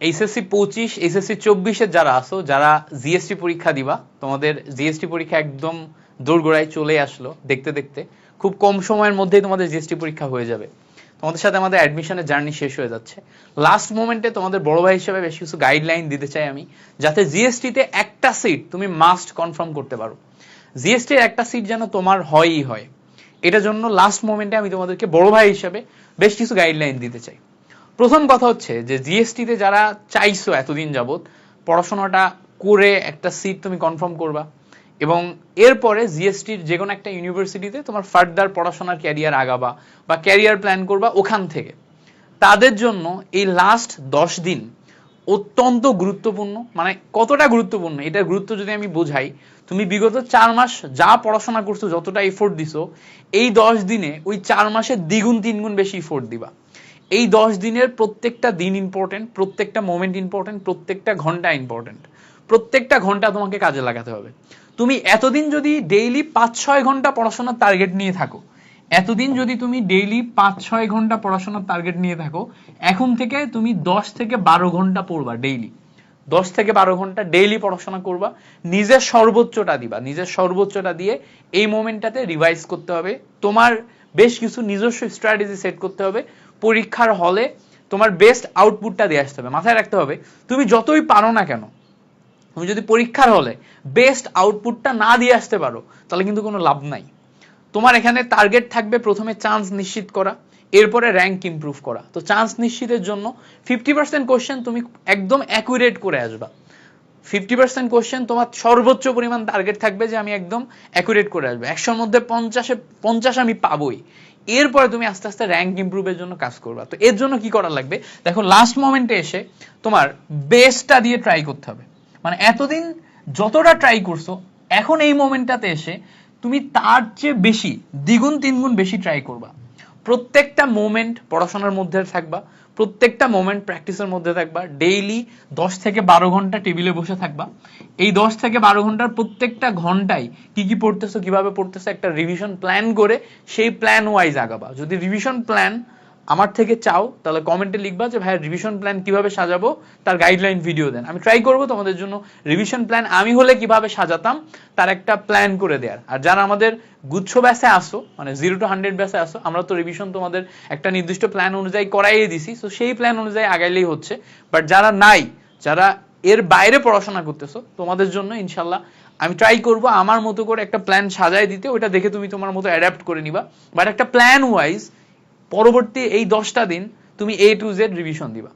HSC 25 HSC 24 যারা আছো, যারা জিএসটি পরীক্ষা দিবা, তোমাদের জিএসটি পরীক্ষা একদম দোরগোড়ায় চলে আসলো। দেখতে দেখতে খুব কম সময়ের মধ্যেই তোমাদের জিএসটি পরীক্ষা হয়ে যাবে। তোমাদের সাথে আমাদের অ্যাডমিশনের জার্নি শেষ হয়ে যাচ্ছে। লাস্ট মোমেন্টে তোমাদের বড় ভাই হিসেবে বেশ কিছু গাইডলাইন দিতে চাই আমি, যাতে জিএসটিতে একটা সিট তুমি মাস্ট কনফার্ম করতে পারো। জিএসটির একটা সিট যেন তোমার হয়ই হয়, এটার জন্য লাস্ট মোমেন্টে আমি তোমাদেরকে বড় ভাই হিসেবে বেশ কিছু গাইডলাইন দিতে চাই। প্রথম কথা হচ্ছে যে জিএসটিতে যারা চাইছো এতদিন যাবত পড়াশোনাটা করে একটা সিট তুমি কনফার্ম করবা, এবং এরপরে জিএসটির যে কোনো একটা ইউনিভার্সিটিতে তোমার ফার্দার পড়াশোনার ক্যারিয়ার আগাবা বা ক্যারিয়ার প্ল্যান করবা ওখান থেকে, তাদের জন্য এই লাস্ট 10 দিন অত্যন্ত গুরুত্বপূর্ণ। মানে কতটা গুরুত্বপূর্ণ এটার গুরুত্ব যদি আমি বোঝাই, তুমি বিগত 4 মাস যা পড়াশোনা করছো, যতটা এফোর্ট দিছো, এই 10 দিনে ওই 4 মাসের দ্বিগুণ 3 গুণ বেশি এফোর্ট দিবা। এই 10 দিনের প্রত্যেকটা দিন ইম্পর্টেন্ট, প্রত্যেকটা মোমেন্ট ইম্পর্টেন্ট, প্রত্যেকটা ঘন্টা ইম্পর্টেন্ট। প্রত্যেকটা ঘন্টা তোমাকে কাজে লাগাতে হবে। তুমি এতদিন যদি ডেইলি 5-6 ঘন্টা পড়াশোনার টার্গেট নিয়ে থাকো, এতদিন যদি তুমি ডেইলি 5-6 ঘন্টা পড়াশোনার টার্গেট নিয়ে থাকো, এখন থেকে তুমি 10 থেকে 12 ঘন্টা পড়বা ডেইলি। 10 থেকে 12 ঘন্টা ডেইলি পড়াশোনা করবা, নিজের সর্বোচ্চটা দিবা। নিজের সর্বোচ্চটা দিয়ে এই মোমেন্টটাতে রিভাইজ করতে হবে। তোমার বেশ কিছু নিজস্ব স্ট্র্যাটেজি সেট করতে হবে। পরীক্ষার হলে তোমার বেস্ট আউটপুটটা দিয়ে আসতে হবে। মাথায় রাখতে হবে, তুমি যতই পারো না কেন, তুমি যদি পরীক্ষার হলে বেস্ট আউটপুটটা না দিয়ে আসতে পারো, তাহলে কিন্তু কোনো লাভ নাই। তোমার এখানে টার্গেট থাকবে প্রথমে চান্স নিশ্চিত করা, এরপরে র্যাঙ্ক ইমপ্রুভ করা। তো চান্স নিশ্চিতের জন্য 50% কোশ্চেন তুমি একদম অ্যাকুরেট করে আসবা। 50% কোশ্চেন তোমার সর্বোচ্চ পরিমাণ টার্গেট থাকবে যে আমি একদম অ্যাকুরেট করে আসবো, 100-র মধ্যে 50 আমি পাবোই। এরপরে তুমি আস্তে আস্তে র্যাঙ্ক ইমপ্রুভের জন্য কাজ করবা। তো এর জন্য কি করা লাগবে দেখো, লাস্ট মোমেন্টে এসে তোমার বেস্টটা দিয়ে ট্রাই করতে হবে। মানে এতদিন যতটা ট্রাই করছো, এখন এই মোমেন্টটাতে এসে তুমি তার চেয়ে বেশি, দ্বিগুণ 3 গুণ বেশি ট্রাই করবা। প্রত্যেকটা মোমেন্ট পড়াশোনার মধ্যে থাকবা, প্রত্যেকটা মোমেন্ট প্র্যাকটিসের মধ্যে থাকবা। ডেইলি 10 থেকে 12 ঘন্টা টেবিলে বসে থাকবা। এই 10 থেকে 12 ঘন্টার প্রত্যেকটা ঘন্টায় কি কি পড়তেছো, কিভাবে পড়তেছো, একটা রিভিশন প্ল্যান করে সেই প্ল্যান ওয়াইজ আগাবা। যদি রিভিশন প্ল্যান আমার থেকে চাও, তাহলে কমেন্টে লিখবা যে ভাই রিভিশন প্ল্যান কিভাবে সাজাবো তার গাইডলাইন ভিডিও দেন। আমি ট্রাই করবো তোমাদের জন্য রিভিশন প্ল্যান আমি হলে কিভাবে সাজাতাম তার একটা প্ল্যান করে দেওয়ার। আর যারা আমাদের গুচ্ছ ব্যাচে আসো, মানে 0 to 100 ব্যাচে আসো, আমরা তো রিভিশন তোমাদের একটা নির্দিষ্ট প্ল্যান অনুযায়ী করাইয়ে দিছি, তো সেই প্ল্যান অনুযায়ী আগাইলেই হচ্ছে। বাট যারা নাই, যারা এর বাইরে পড়াশোনা করতেছো, তোমাদের জন্য ইনশাল্লাহ আমি ট্রাই করব আমার মতো করে একটা প্ল্যান সাজায় দিতে। ওইটা দেখে তুমি তোমার মতো অ্যাডাপ্ট করে নিবা। বাট একটা প্ল্যান ওয়াইজ পরবর্তী এই 10টা দিন তুমি A to Z রিভিশন দিবা।